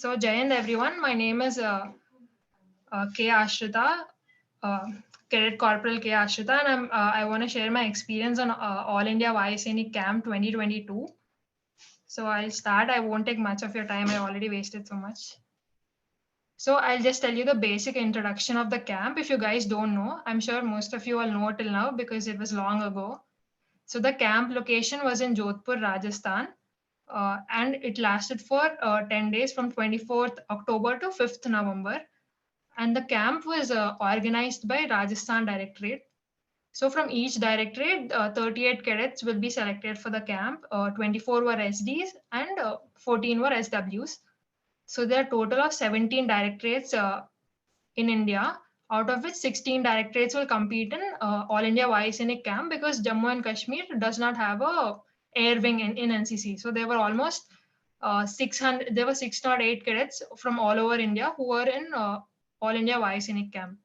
So Jayant everyone, my name is K. Ashrita, uh, Cadet Corporal K. Ashrita, and I want to share my experience on All India Vayu Sainik Camp 2022. So I'll start. I won't take much of your time. I already wasted so much. So I'll just tell you the basic introduction of the camp. If you guys don't know, I'm sure most of you all know till now because it was long ago. So the camp location was in Jodhpur, Rajasthan, and it lasted for 10 days from 24th October to 5th November. And the camp was organized by Rajasthan Directorate. So from each directorate, 38 cadets will be selected for the camp. 24 were SDs and 14 were SWs. So there are a total of 17 directorates in India, out of which 16 directorates will compete in All India Vayu Sainik Camp because Jammu and Kashmir does not have a air wing in NCC. So there were almost 600. There were 608 cadets from all over India who were in All India Vayu Sainik Camp.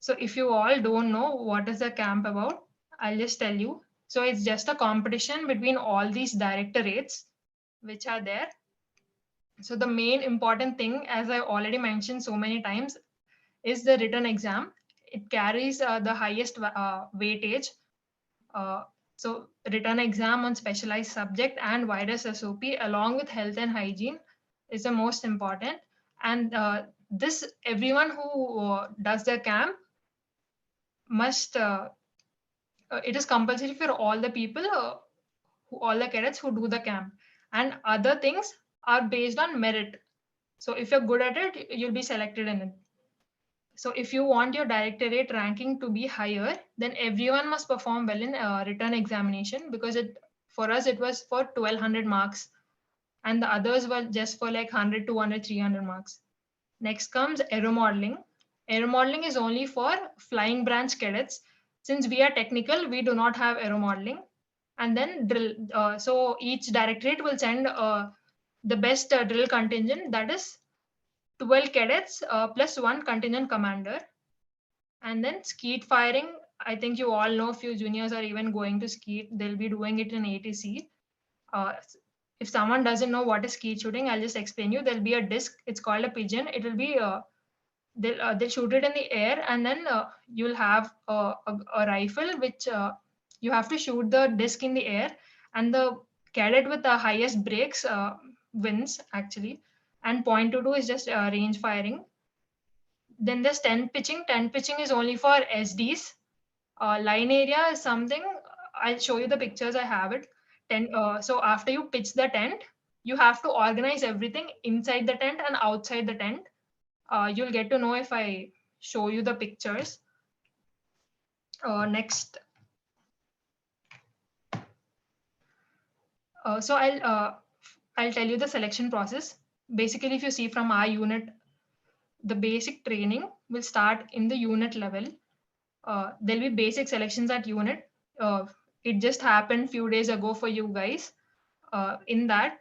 So if you all don't know what is the camp about, I'll just tell you. So it's just a competition between all these directorates which are there. So the main important thing, as I already mentioned so many times, is the written exam. It carries the highest weightage. Uh, so written exam on specialized subject and virus SOP along with health and hygiene is the most important. And this everyone who does the camp must it is compulsory for all the people all the cadets who do the camp, and other things are based on merit. So if you're good at it, you'll be selected in it. So if you want your directorate ranking to be higher, then everyone must perform well in written examination, because it for us it was for 1200 marks and the others were just for like 100, 200, 300 marks. Next comes aero modeling. Aero modeling is only for flying branch cadets. Since we are technical, we do not have aero modeling. And then drill. So each directorate will send the best drill contingent, that is 12 cadets plus one contingent commander. And then skeet firing. I think you all know, few juniors are even going to skeet. They'll be doing it in ATC. Uh, if someone doesn't know what is skeet shooting, I'll just explain you. There'll be a disc. It's called a pigeon. It will be they'll shoot it in the air, and then you'll have a rifle which you have to shoot the disc in the air, and the cadet with the highest breaks wins actually. And point to do is just range firing. Then there's tent pitching. Tent pitching is only for SDs. Line area is something, I'll show you the pictures. I have it. So after you pitch the tent, you have to organize everything inside the tent and outside the tent. You'll get to know if I show you the pictures. Next. So I'll tell you the selection process. Basically, if you see from our unit, the basic training will start in the unit level. There'll be basic selections at unit. It just happened few days ago for you guys. In that,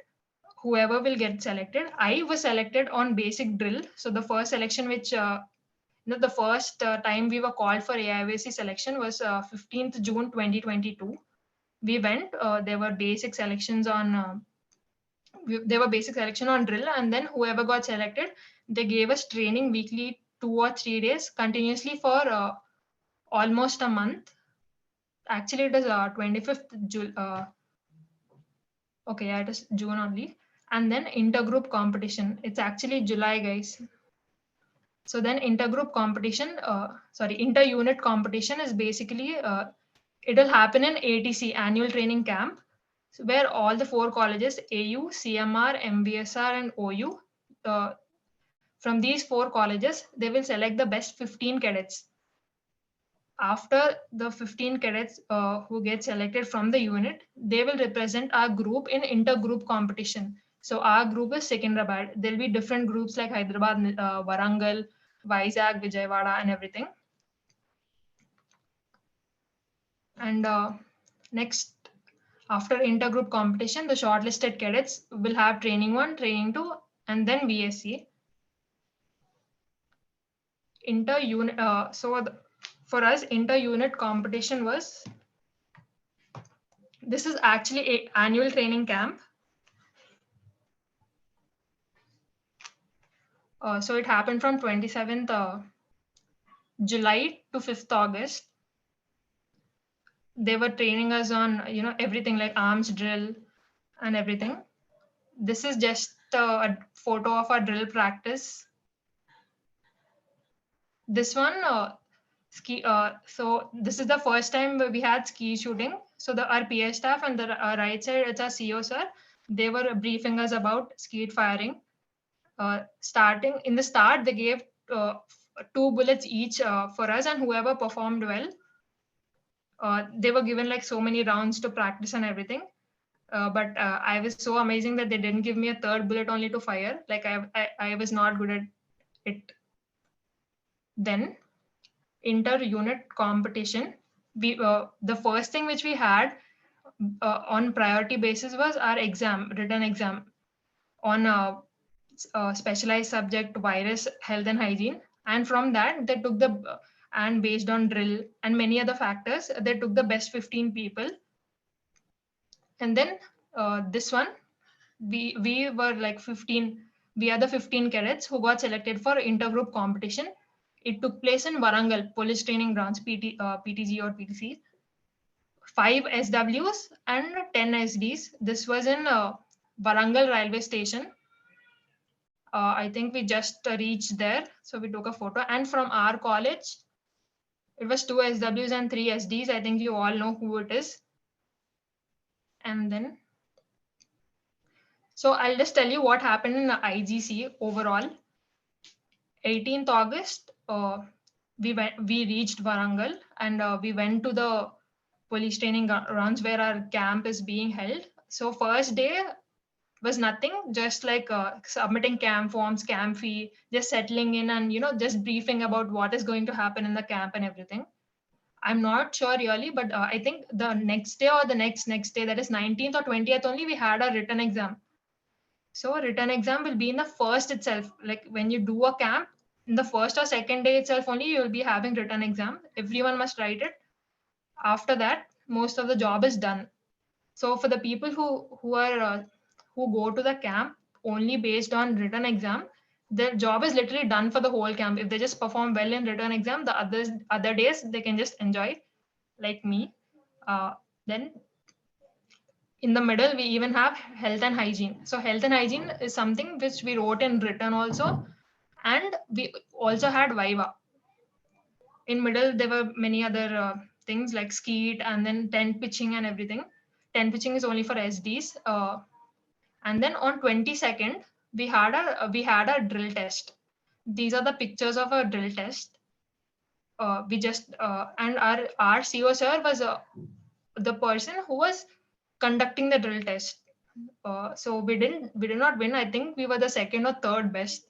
whoever will get selected, I was selected on basic drill. So the first selection which the first time we were called for AIVC selection was 15th June 2022. We went. There were basic selections on. There were basic selection on drill, and then whoever got selected, they gave us training weekly, 2 or 3 days continuously for almost a month. Actually, it is 25th June. Okay, yeah, it is June only. And then intergroup competition. It's actually July, guys. So then intergroup competition, inter-unit competition is basically, it will happen in ATC, annual training camp, where all the 4 colleges, AU, CMR, MBSR, and OU, from these 4 colleges, they will select the best 15 cadets. After the 15 cadets who get selected from the unit, they will represent our group in intergroup competition. So our group is Secunderabad. There'll be different groups like Hyderabad, Warangal, Vizag, Vijayawada, and everything. And next, after intergroup competition, the shortlisted cadets will have training 1, training 2, and then VSC. Inter-unit. For us, inter-unit competition was. This is actually an annual training camp. So it happened from 27th July to 5th August. They were training us on, everything like arms drill and everything. This is just a photo of our drill practice. This one, ski. So this is the first time we had ski shooting. So our PA staff and the right side, it's our CO sir. They were briefing us about skeet firing. Starting in the start, they gave two bullets each for us, and whoever performed well, they were given like so many rounds to practice and everything. But I was so amazing that they didn't give me a third bullet only to fire. Like I was not good at it. Then inter-unit competition. We the first thing which we had on priority basis was our written exam on a specialized subject virus, health and hygiene. And from that, they took and based on drill and many other factors, they took the best 15 people. And then this one, we were like 15. We are the 15 cadets who got selected for intergroup competition. It took place in Warangal Police Training Grounds, PTG or PTC. 5 SWs and 10 SDs. This was in Warangal railway station. I think we just reached there, so we took a photo. And from our college, it was 2 SWs and 3 SDs. I think you all know who it is. And then, so I'll just tell you what happened in the IGC overall. 18th August, we reached Warangal, and we went to the police training grounds where our camp is being held. So first day was nothing, just like submitting camp forms, camp fee, just settling in, and just briefing about what is going to happen in the camp and everything. I'm not sure really, but I think the next day or the next day, that is 19th or 20th only, we had a written exam. So written exam will be in the first itself. Like when you do a camp, in the first or second day itself only, you will be having written exam. Everyone must write it. After that, most of the job is done. So for the people who go to the camp only based on written exam, their job is literally done for the whole camp. If they just perform well in written exam, the other days they can just enjoy, like me. Then in the middle, we even have health and hygiene. So health and hygiene is something which we wrote in written also, and we also had Viva. In middle, there were many other things like skeet and then tent pitching and everything. Tent pitching is only for SDs. And then on 22nd, we had a drill test. These are the pictures of a drill test. We just and our CO sir was the person who was conducting the drill test. So we did not win. I think we were the second or third best.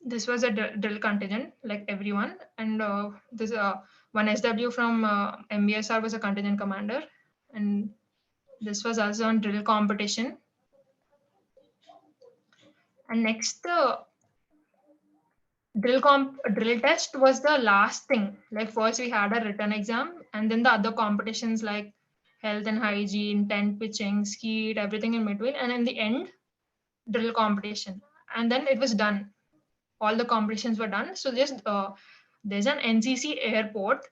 This was a drill contingent, like everyone, and this one SW from MBSR was a contingent commander, and this was also on drill competition. And next, drill test was the last thing. Like first we had a written exam, and then the other competitions like health and hygiene, tent pitching, skeet, everything in between, and in the end, drill competition. And then it was done. All the competitions were done. So just there's an NCC airport.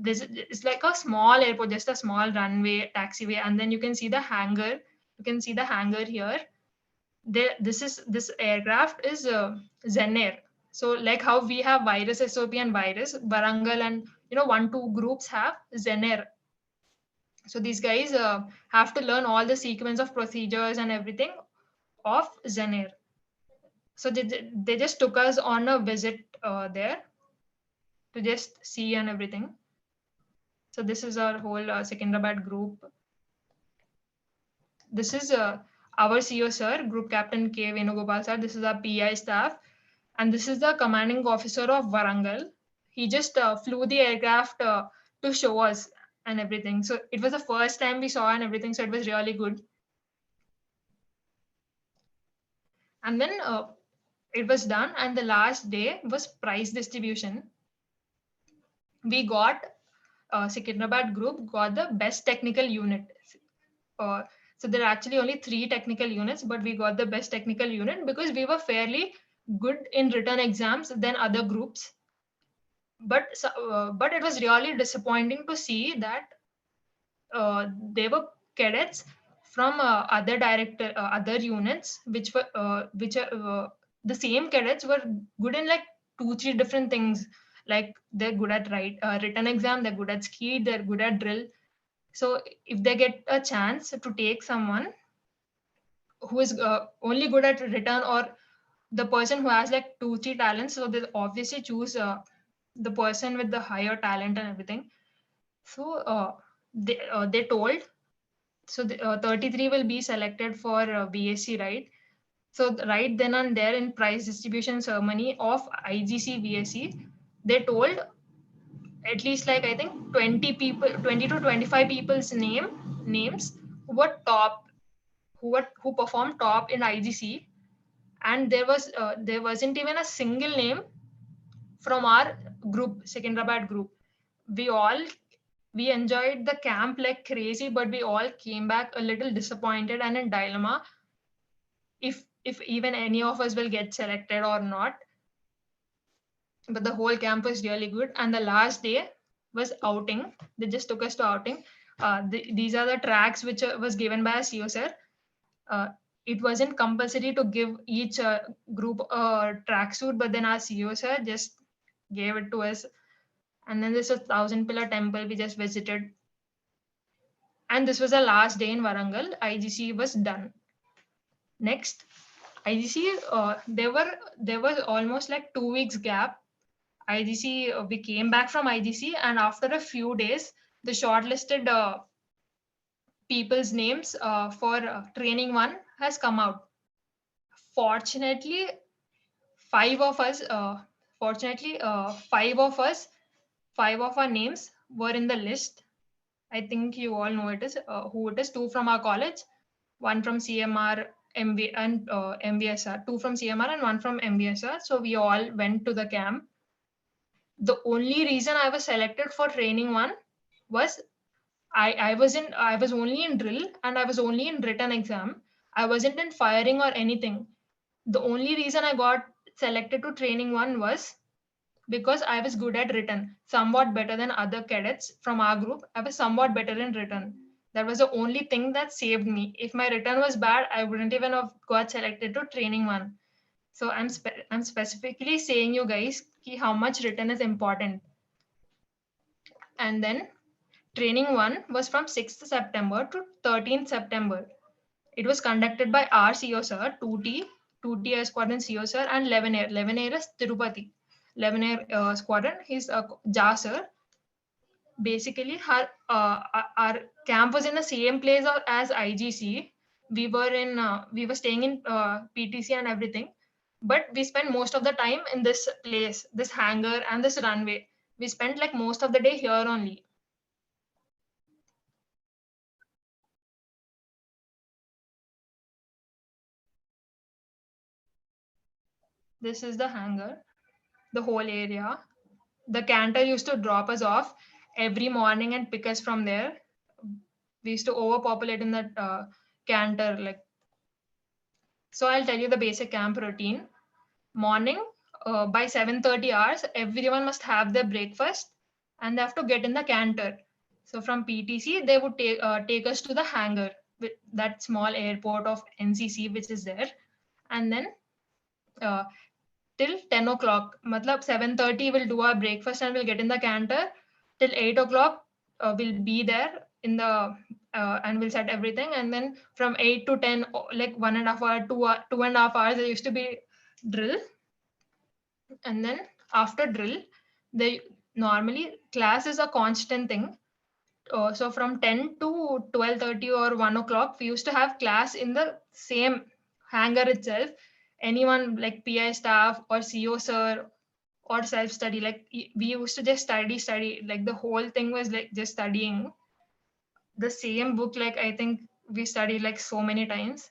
It's like a small airport, just a small runway, taxiway, and then you can see the hangar. You can see the hangar here. This aircraft is Zen Air. So like how we have virus SOP and virus, Barangal and 1-2 groups have Zen Air. So these guys have to learn all the sequence of procedures and everything of Zen Air. So they just took us on a visit there to just see and everything. So this is our whole Secunderabad group. This is our CO sir, Group Captain K. Venugopal sir. This is our PI staff. And this is the commanding officer of Warangal. He just flew the aircraft to show us and everything. So it was the first time we saw and everything. So it was really good. And then it was done. And the last day was prize distribution. We got Secunderabad group got the best technical unit. So there are actually only 3 technical units, but we got the best technical unit because we were fairly good in written exams than other groups. But it was really disappointing to see that there were cadets from other units, which are the same cadets were good in like 2 3 different things. Like they're good at written exam, they're good at ski, they're good at drill. So if they get a chance to take someone who is only good at written, or the person who has like 2 3 talents, so they obviously choose the person with the higher talent and everything. So they told, so 33 will be selected for BSc, right? So right then and there in prize distribution ceremony of IGC BSc, they told at least like I think 20 people, 20 to 25 people's names who were top, who performed top in IGC, and there wasn't even a single name from our group, Secunderabad group. We all we enjoyed the camp like crazy, but we all came back a little disappointed and in dilemma if even any of us will get selected or not. But the whole camp was really good, and the last day was outing. They just took us to outing. These are the tracks which was given by a CEO sir. uh, it wasn't compulsory to give each group a tracksuit, but then our CEO sir just gave it to us. And then there's a thousand pillar temple we just visited. And this was the last day in Warangal. IGC was done. Next, IGC, there was almost like 2 weeks gap. IGC, we came back from IGC, and after a few days, the shortlisted people's names for training one has come out. Fortunately, five of us, fortunately, five of our names were in the list. I think you all know it is who it is. Two from our college, one from CMR, MB and MBSR. Two from CMR and one from MBSR. So we all went to the camp. The only reason I was selected for training one was I was only in drill and I was only in written exam. I wasn't in firing or anything. The only reason I got selected to training one was because I was good at written, somewhat better than other cadets from our group. I was somewhat better in written. That was the only thing that saved me. If my written was bad, I wouldn't even have got selected to training one. So I'm specifically saying you guys ki how much written is important. And then training one was from 6th September to 13th September. It was conducted by our CO sir, 2T Squadron CO sir, and 11 Air. 11 Air is Tirupati. 11 Air Squadron, he's Ja sir. Basically, our camp was in the same place as IGC. We were staying in PTC and everything, but we spent most of the time in this place, this hangar and this runway. We spent like most of the day here only. This is the hangar, the whole area. The canter used to drop us off every morning and pick us from there. We used to overpopulate in that canter. Like, so I'll tell you the basic camp routine. Morning, by 7:30 hours, everyone must have their breakfast and they have to get in the canter. So from PTC, they would take us to the hangar, with that small airport of NCC which is there, and then uh, till 10 o'clock. Matlab 7:30 we'll do our breakfast and we'll get in the canter. Till 8 o'clock we'll be there in the and we'll set everything. And then from 8 to 10, like 1.5 hour, 2.5 hours, there used to be drill. And then after drill, they normally class is a constant thing. So from 10 to 12:30 or 1 o'clock, we used to have class in the same hangar itself. Anyone like PI staff or CO sir or self study, like we used to just study. Like the whole thing was like just studying the same book. Like I think we studied like so many times.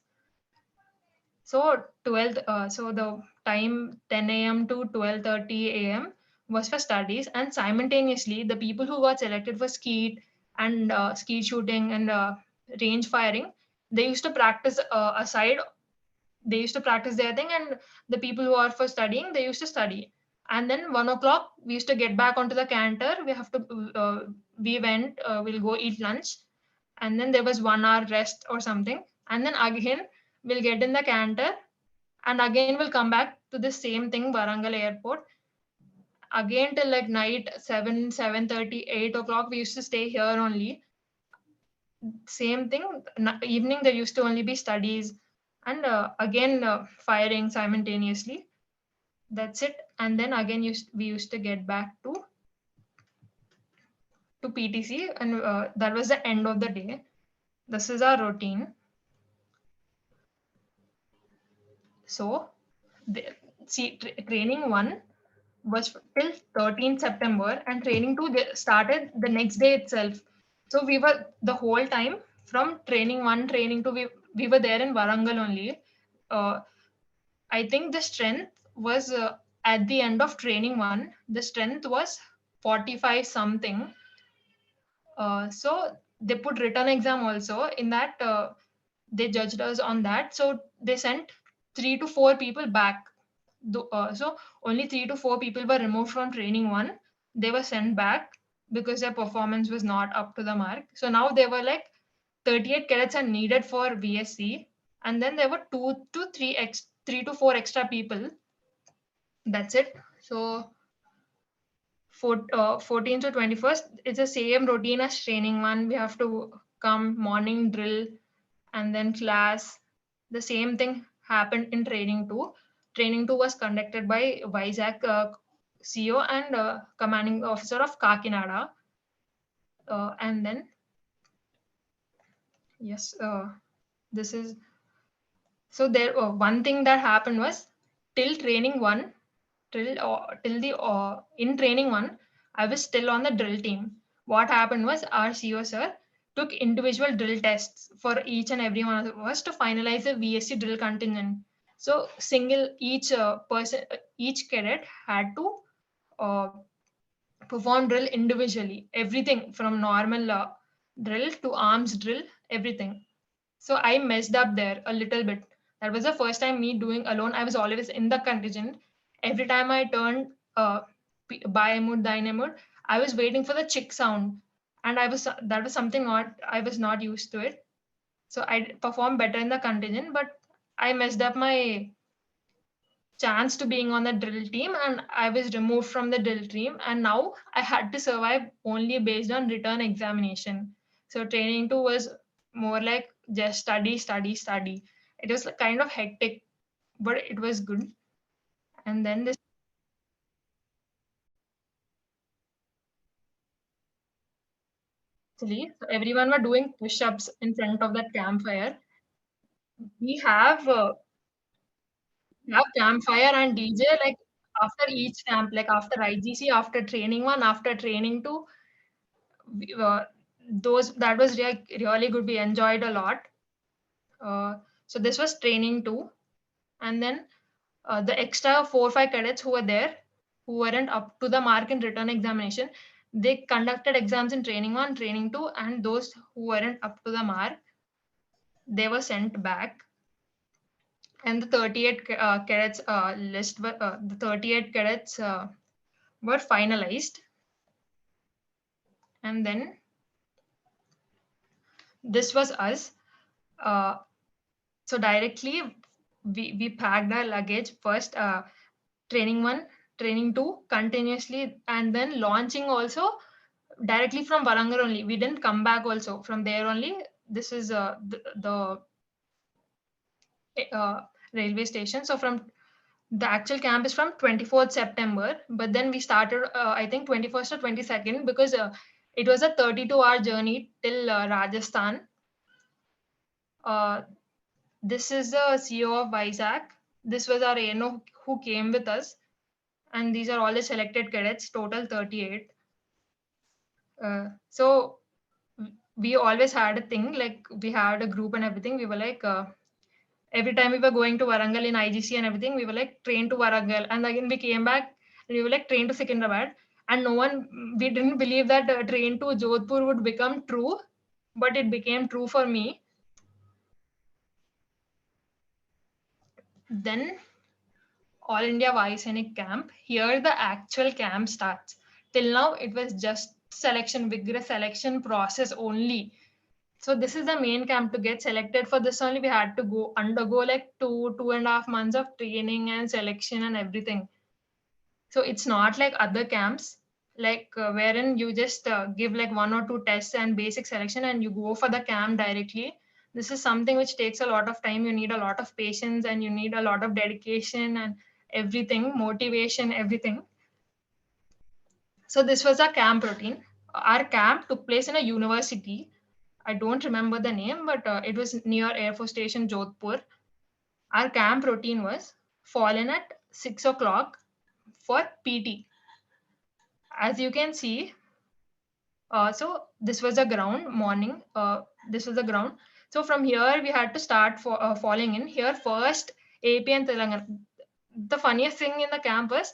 So 12, so the time 10 a.m. to 12:30 a.m. was for studies, and simultaneously the people who got selected for skeet and skeet shooting and range firing, They used to practice aside. They used to practice their thing, and the people who are for studying, they used to study. And then 1 o'clock, we used to get back onto the canter. We have to, we went, we'll go eat lunch, and then there was 1 hour rest or something, and then again we'll get in the canter, and again we'll come back to the same thing, Warangal airport, again till like night 7:30, 8 o'clock. We used to stay here only. Same thing. Evening there used to only be studies, and again firing simultaneously. That's it. And then again we used to get back to PTC, and that was the end of the day. This is our routine. So, the, see, training 1 was till 13th September, and training 2 started the next day itself. So we were the whole time from training 1, training 2, we were there in Warangal only. Uh, I think the strength was at the end of training 1, the strength was 45 something. So they put written exam also in that. They judged us on that. So they sent 3 to 4 people back. So only 3 to 4 people were removed from training 1. They were sent back because their performance was not up to the mark. So now they were like 38 cadets are needed for VSC, and then there were 3 to 4 extra people. That's it. So 14th to 21st, it's the same routine as training 1. We have to come morning drill and then class. The same thing happened in training 2. Training 2 was conducted by Vizag CEO and commanding officer of Kakinada. And then, yes, this is so there. One thing that happened was till training 1, till the in training 1, I was still on the drill team. What happened was our CEO sir took individual drill tests for each and every one of us to finalize the VSC drill contingent. So single each person, each cadet had to uh, perform drill individually. Everything from normal drill to arms drill, everything. So I messed up there a little bit. That was the first time me doing alone. I was always in the contingent. Every time I turned by mood, dynamode, I was waiting for the chick sound, and I was that was something not I was not used to it. So I performed better in the contingent, but I messed up my chance to being on the drill team, and I was removed from the drill team, and now I had to survive only based on return examination. So training 2 was more like just study, study, study. It was kind of hectic, but it was good. And then this actually, so everyone were doing push-ups in front of that campfire. We have campfire and DJ like after each camp, like after IGC, after training 1, after training 2. Those that was really good. We enjoyed a lot. So this was training 2, and then the extra 4 or 5 cadets who were there, who weren't up to the mark in written examination, they conducted exams in training 1, training 2, and those who weren't up to the mark, they were sent back. And the 38 cadets list were the 38 cadets were finalized, and then this was us. Uh, So directly we packed our luggage first, training 1, training 2 continuously, and then launching also directly from Warangal only. We didn't come back also from there only. This is the railway station. So from the actual camp is from 24th September, but then we started I think 21st or 22nd because it was a 32-hour journey till Rajasthan. Uh, This is the CEO of Vizag. This was our ANO who came with us, and these are all the selected cadets, total 38. So we always had a thing like we had a group and everything. We were like every time we were going to Warangal in IGC and everything, we were like train to Warangal, and again we came back and we were like train to Secunderabad. And no one, we didn't believe that train to Jodhpur would become true, but it became true for me. Then All India Vayu Sainik camp. Here the actual camp starts. Till now it was just selection, vigorous selection process only. So this is the main camp. To get selected for this only, we had to go undergo like 2.5 months of training and selection and everything. So it's not like other camps, like wherein you just give like 1 or 2 tests and basic selection and you go for the camp directly. This is something which takes a lot of time. You need a lot of patience and you need a lot of dedication and everything, motivation, everything. So this was our camp routine. Our camp took place in a university. I don't remember the name, but it was near Air Force Station, Jodhpur. Our camp routine was fall in at 6 o'clock for PT. As you can see, so this was the ground morning. This was the ground. So from here we had to start for falling in. Here first AP and Telangana. The funniest thing in the camp was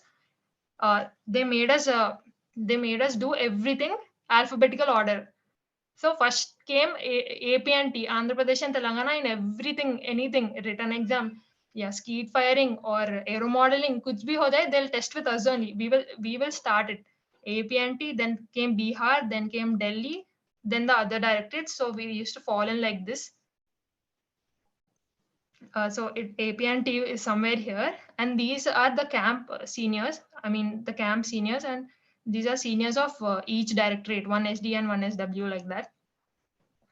uh, they made us uh, they made us do everything alphabetical order. So first came AP and T, Andhra Pradesh and Telangana in everything, anything, written exam, yeah, skeet firing or aero modeling, kuch bhi ho jaye, they'll test with us only. We will start it. AP and T, then came Bihar, then came Delhi, then the other directorates. So we used to fall in like this. AP and T is somewhere here, and these are the camp seniors. I mean the camp seniors, and these are seniors of each directorate, one SD and one SW, like that.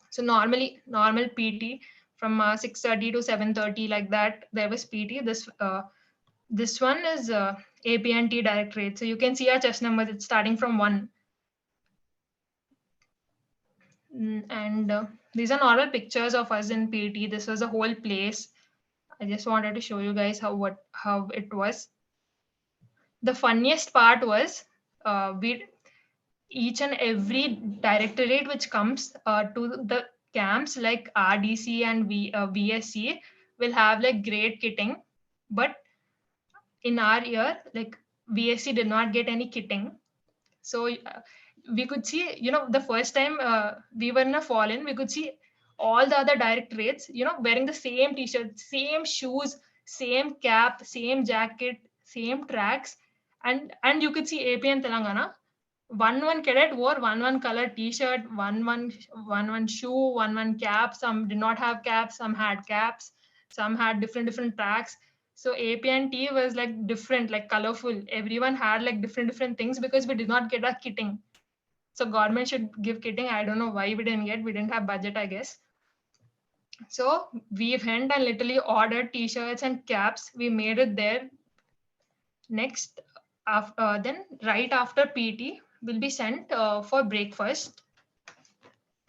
So normal PT from 6:30 to 7:30, like that. There was PT. This one is APNT directorate. So you can see our chest numbers. It's starting from 1. And these are normal pictures of us in PT. This was a whole place. I just wanted to show you guys how it was. The funniest part was we each and every directorate which comes to the camps like RDC and VSC will have like great kitting, but in our year, like VSC did not get any kitting. So we could see, the first time we were in a fall-in, we could see all the other directorates, wearing the same t-shirt, same shoes, same cap, same jacket, same tracks, and you could see AP and Telangana. One cadet wore one colored t-shirt, one shoe, one cap. Some did not have caps, some had caps, some had different tracks. So AP and T was like different, like colorful. Everyone had like different things because we did not get our kitting. So government should give kitting. I don't know why we didn't get. We didn't have budget, I guess. So we went and literally ordered t-shirts and caps. We made it there. Next, then right after PT, we'll be sent for breakfast.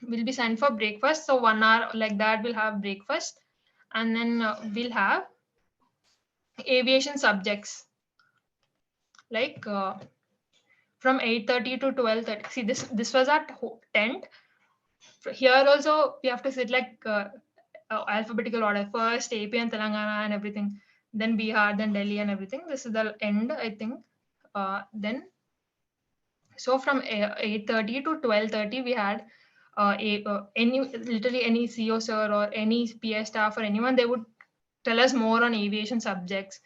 We'll be sent for breakfast. So 1 hour like that, we'll have breakfast, and then we'll have aviation subjects like from 8:30 to 12:30. See, this was our tent. Here also we have to sit like alphabetical order. First AP and Telangana and everything, then Bihar, then Delhi and everything. This is the end, I think. Then so from 8:30 to 12:30 we had any literally any CO sir or any PS staff or anyone, they would tell us more on aviation subjects.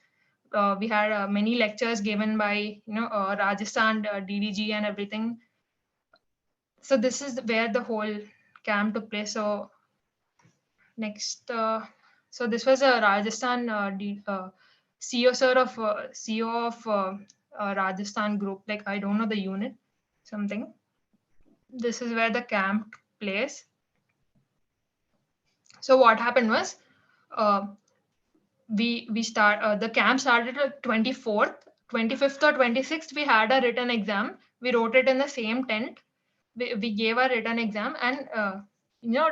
We had many lectures given by Rajasthan DDG and everything. So this is where the whole camp took place. So next, so this was a Rajasthan CEO sir of CEO of Rajasthan group. Like I don't know the unit, something. This is where the camp took place. So what happened was, uh, we start the camp started at 24th, 25th or 26th. We had a written exam. We wrote it in the same tent. We gave a written exam, and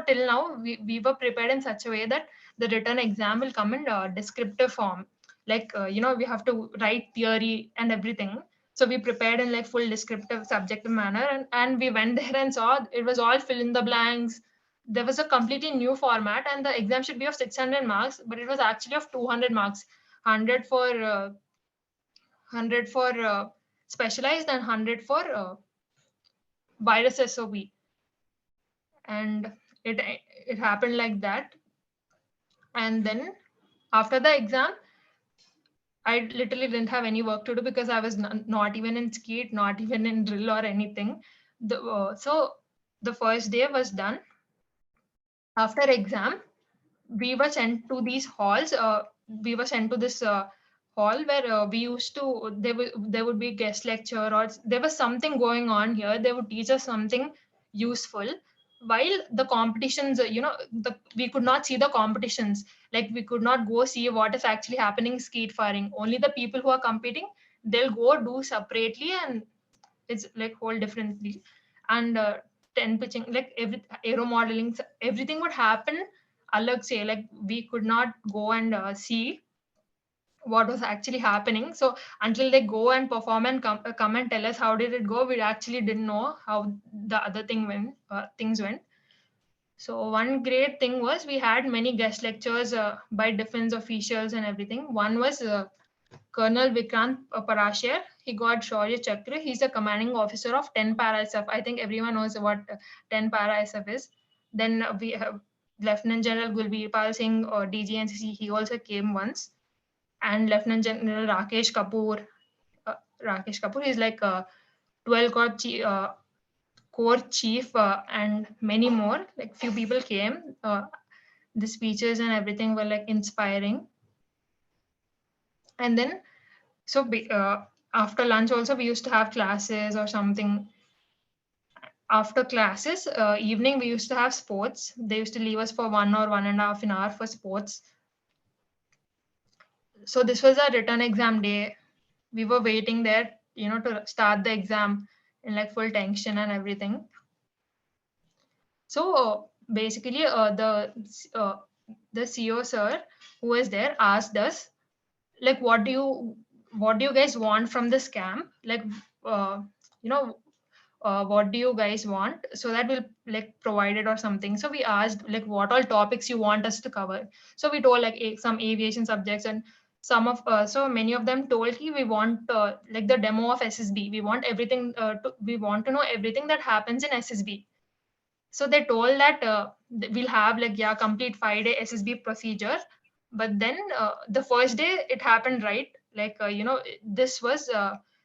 till now we were prepared in such a way that the written exam will come in descriptive form. Like we have to write theory and everything. So we prepared in like full descriptive subjective manner, and we went there and saw it was all fill in the blanks. There was a completely new format, and the exam should be of 600 marks, but it was actually of 200 marks. 100 for 100 for specialized and 100 for virus SOB. And it happened like that. And then after the exam, I literally didn't have any work to do because I was not even in skeet, not even in drill or anything. So the first day was done. After exam, we were sent to these halls. We were sent to this hall where we used to. There would be guest lecture, or there was something going on here. They would teach us something useful. While the competitions, we could not see the competitions. Like we could not go see what is actually happening skeet firing. Only the people who are competing, they'll go do separately, and it's like whole differently. And 10 pitching, like every aero modeling, everything would happen alag say, like we could not go and see what was actually happening. So until they go and perform and come and tell us how did it go, we actually didn't know how the other things went. So one great thing was we had many guest lectures by defense officials and everything. One was Colonel Vikrant Parashar. He got Shaurya Chakra. He's a commanding officer of 10 Para SF. I think everyone knows what 10 Para SF is. Then we have Lieutenant General Gulbirpal Singh, or DGNCC. He also came once. And Lieutenant General Rakesh Kapoor is like a 12 Corps chief, and many more. Like few people came. The speeches and everything were like inspiring. And then so after lunch also we used to have classes or something. After classes, evening we used to have sports. They used to leave us for 1 or 1.5 an hour for sports. So this was our return exam day. We were waiting there, to start the exam in like full tension and everything. So basically, the CO sir who was there asked us, like, what do you guys want from this camp? Like, you know, what do you guys want, so that we'll like provide it or something. So we asked like what all topics you want us to cover. So we told like some aviation subjects, and so many of them told we want like the demo of SSB. We want everything, we want to know everything that happens in SSB. So they told that we'll have like, yeah, complete 5-day SSB procedure. But then the first day it happened, right? Like this was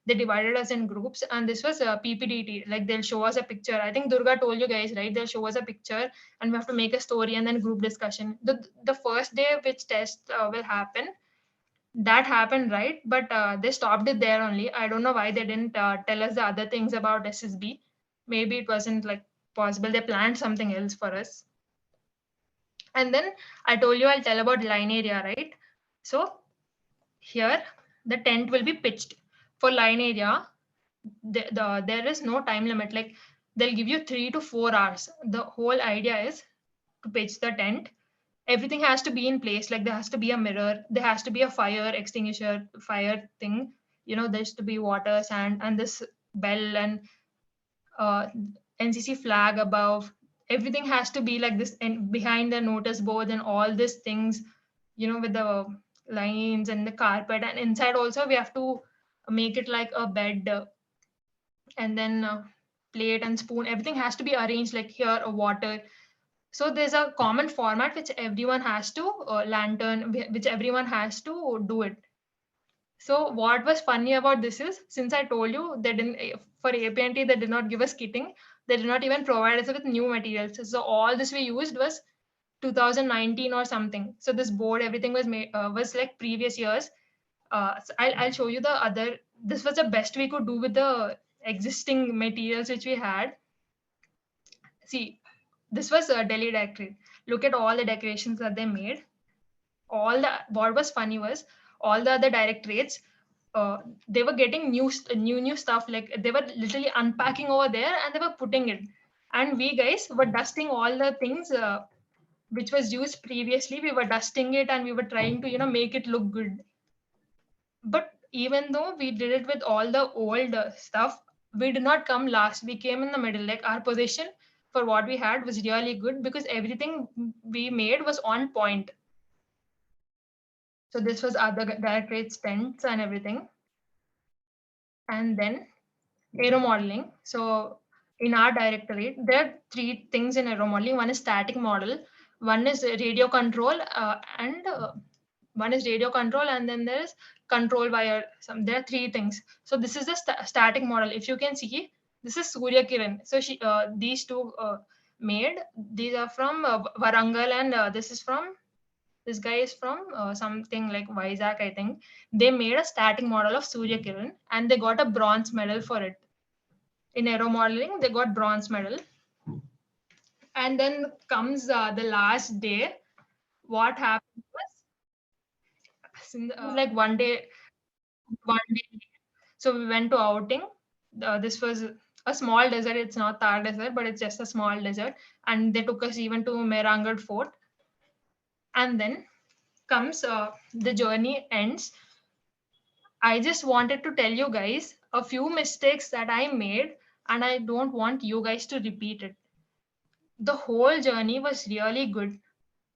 they divided us in groups, and this was PPDT. Like they'll show us a picture. I think Durga told you guys, right? They'll show us a picture and we have to make a story and then group discussion. The first day which test will happen, that happened, right? But they stopped it there only. I don't know why they didn't tell us the other things about SSB. Maybe it wasn't like possible. They planned something else for us. And then I told you I'll tell about line area, right? So here the tent will be pitched. For line area, there is no time limit. Like they'll give you 3 to 4 hours. The whole idea is to pitch the tent. Everything has to be in place. Like there has to be a mirror, there has to be a fire extinguisher, fire thing. There has to be water, sand, and this bell, and uh, NCC flag above. Everything has to be like this, and behind the notice board and all these things, with the lines and the carpet. And inside also we have to make it like a bed, and then plate and spoon. Everything has to be arranged like here, a water. So there's a common format which everyone has to lantern, which everyone has to do it. So what was funny about this is, since I told you they didn't for APNT, they did not give us kitting. They did not even provide us with new materials. So all this we used was 2019 or something. So this board, everything was made was like previous years. So I'll show you the other. This was the best we could do with the existing materials which we had. See, this was a Delhi Directorate. Look at all the decorations that they made. What was funny was all the other directorates, they were getting new stuff. Like they were literally unpacking over there and they were putting it. And we guys were dusting all the things which was used previously. We were dusting it and we were trying to make it look good. But even though we did it with all the old stuff, we did not come last. We came in the middle. Like our position for what we had was really good because everything we made was on point. So this was other directorates, tents and everything. And then aero modeling. So in our directorate, there are 3 things in aero modeling. One is static model, one is radio control, and one is radio control, and then there's control via some. There are three things. So this is the static model. If you can see, this is Surya Kiran. So these two made. These are from Varangal, and this guy is from something like Vizag, I think. They made a static model of Surya Kiran, and they got a bronze medal for it. In aero modeling, they got bronze medal. And then comes the last day. What happened was like one day. So we went to outing. This was a small desert. It's not Thar Desert, but it's just a small desert. And they took us even to Mehrangarh Fort. And then comes the journey ends. I just wanted to tell you guys a few mistakes that I made, and I don't want you guys to repeat it. The whole journey was really good,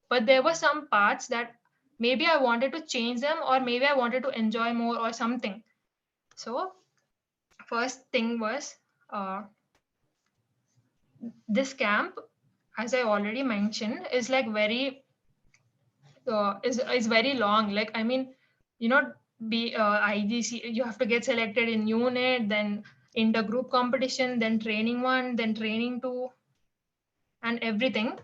but there were some parts that maybe I wanted to change them, or maybe I wanted to enjoy more or something. So first thing was this camp, as I already mentioned, is like very is very long. Like, I mean, you know, be IGC, you have to get selected in unit, then intergroup competition, then training one, then training two, and everything.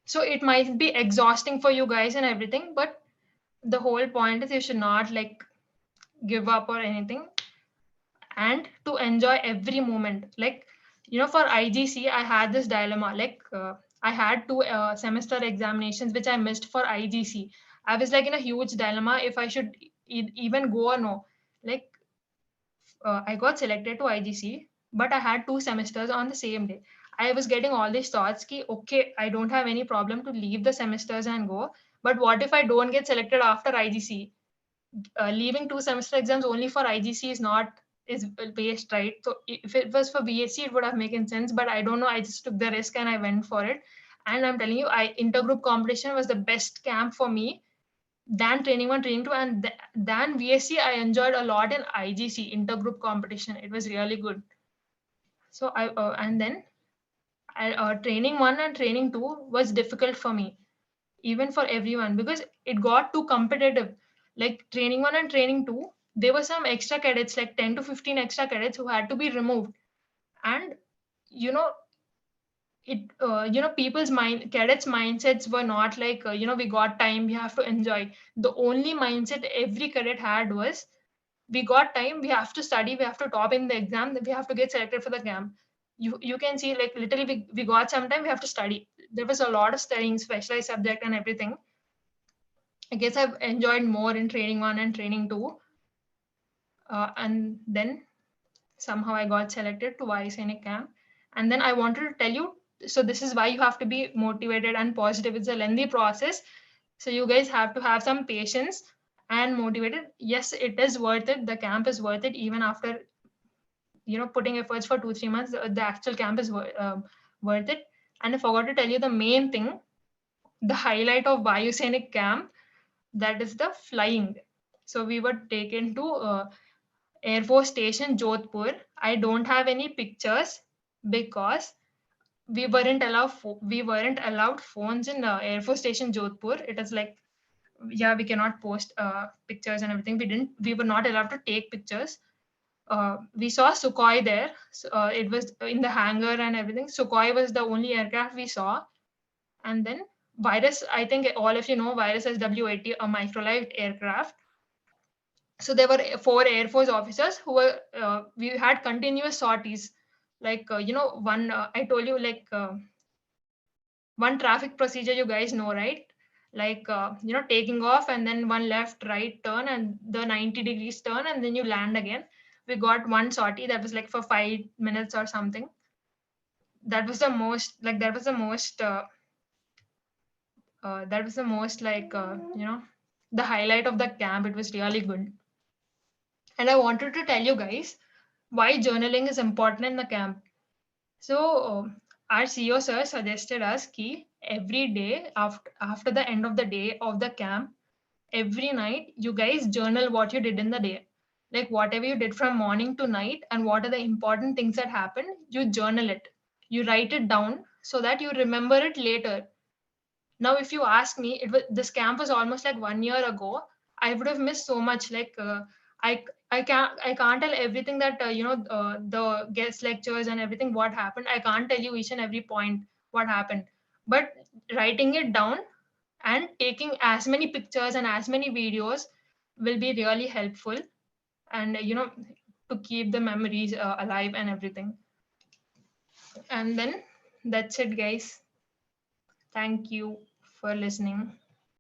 So it might be exhausting for you guys and everything, but the whole point is you should not like give up or anything, and to enjoy every moment. Like, you know, for IGC, I had this dilemma. Like, I had two semester examinations which I missed for IGC. I was like in a huge dilemma if I should even go or no. Like, I got selected to IGC, but I had two semesters on the same day. I was getting all these thoughts ki, okay, I don't have any problem to leave the semesters and go. But what if I don't get selected after IGC? Leaving two semester exams only for IGC is waste, right? So if it was for BSc, it would have making sense. But I don't know. I just took the risk and I went for it. And I'm telling you, I intergroup competition was the best camp for me than training one, training two, and than VSC. I enjoyed a lot in IGC intergroup competition. It was really good. So I and then training one and training two was difficult for me, even for everyone, because it got too competitive. Like training one and training two, there were some extra cadets, like 10 to 15 extra cadets who had to be removed. And you know, people's cadets mindsets were not like, we got time, we have to enjoy. The only mindset every cadet had was, we got time, we have to study, we have to top in the exam, we have to get selected for the camp. You can see, like, literally we got some time, we have to study. There was a lot of studying, specialized subject and everything. I guess I've enjoyed more in training one and training two. And then somehow I got selected to Vayu Sainik camp. And then I wanted to tell you, so this is why you have to be motivated and positive. It's a lengthy process. So you guys have to have some patience and motivated. Yes, it is worth it. The camp is worth it, even after, putting efforts for 2-3 months. The actual camp is worth it. And I forgot to tell you the main thing, the highlight of Vayu Sainik camp, that is the flying. So we were taken to Air Force Station Jodhpur. I don't have any pictures because we weren't allowed phones in Air Force Station Jodhpur. It is like, yeah, we cannot post pictures and everything. We were not allowed to take pictures. We saw Sukhoi there. So, it was in the hangar and everything. Sukhoi was the only aircraft we saw. And then Virus, I think all of you know Virus as W80, a microlight aircraft. So there were four Air Force officers who were, we had continuous sorties. Like, one, I told you, like, one traffic procedure, you guys know, right? Like, taking off and then one left, right turn and the 90 degrees turn and then you land again. We got one sortie that was like for 5 minutes or something. That was the most, like, like, the highlight of the camp. It was really good. And I wanted to tell you guys why journaling is important in the camp. So our CEO sir suggested us ki every day after the end of the day of the camp, every night you guys journal what you did in the day. Like whatever you did from morning to night and what are the important things that happened, you journal it. You write it down so that you remember it later. Now, if you ask me, this camp was almost like 1 year ago. I would have missed so much. Like I can't tell everything that the guest lectures and everything what happened. I can't tell you each and every point what happened, but writing it down and taking as many pictures and as many videos will be really helpful, and to keep the memories alive and everything. And then that's it, guys. Thank you for listening.